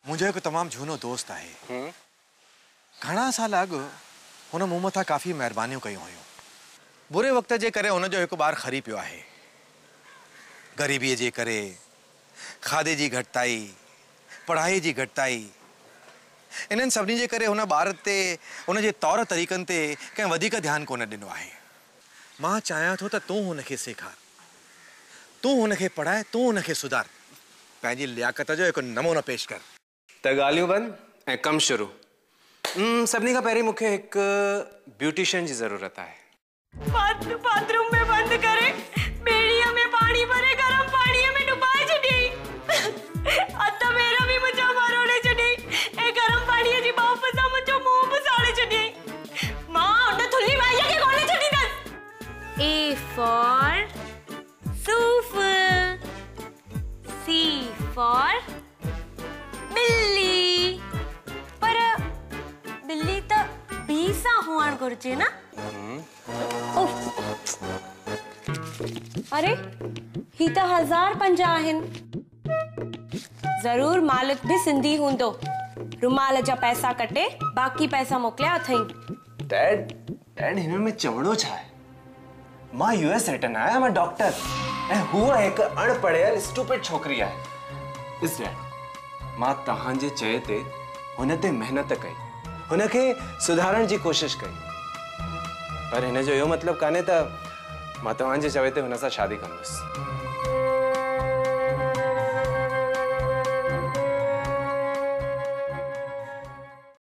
मुझे एक तमाम झूनो दोस्त है। घना साल अग हुन मूं मथां काफ़ी महिरबानियूं कयूं हुयूं। बुरे वक्त जे करे हुन जो एक बार खरी पियो आहे। गरीबीअ जे करे, खाधे जी घटिताई, पढ़ाई जी घटिताई, इन्हनि सभिनी जे करे हुन ॿार ते हुन जे तौर तरीक़नि ते कंहिं वधीक ध्यानु कोन ॾिनो आहे। मां चाहियां थो त तूं हुनखे सेखार, तूं हुनखे पढ़ाए, तूं हुनखे सुधार, पंहिंजी लियाकत जो हिकु नमूनो पेश कर। त ॻाल्हियूं बंदि ऐं कमु शुरू। सभिनी खां पहिरीं मूंखे हिकु ब्यूटिशियन जी ज़रूरत आहे। बाथरूम में बंद करे, बेड़ीअ में पानी भरे, गरम पाणीअ में डुबाए छॾियईं। हथ पेर बि मुंहिंजा मरोड़े छॾियईं ऐं गरम पाणीअ जी बाफ सां मुंहिंजो मुंहुं बि साड़े छॾियईं। मां हुन थुल्ही माईअ खे कोन छॾींदसि। A for सूफ़, C for बिल्ली। पर बिल्ली त बी सां हुअण घुरिजे न? अरे ही त 1050 आहिनि। जरूर मालिक भी सिंधी हूंदो। रुमाल जा पैसा कटे बाकी पैसा मोकिलिया अथई। डैड हिन में चवणो छा आहे? मां यूएस रिटर्न आया, मां डॉक्टर ऐं हुआ एक अणपढ़ियल स्टूपिड छोकरी आहे। इस डैड मां तव्हांजे चए ते हुन ते मेहनत कई, हुनखे सुधारण जी कोशिश कई, पर हिन जो इहो मतलब कान्हे त मां तव्हांजे चवे ते हुन सां शादी कंदुसि।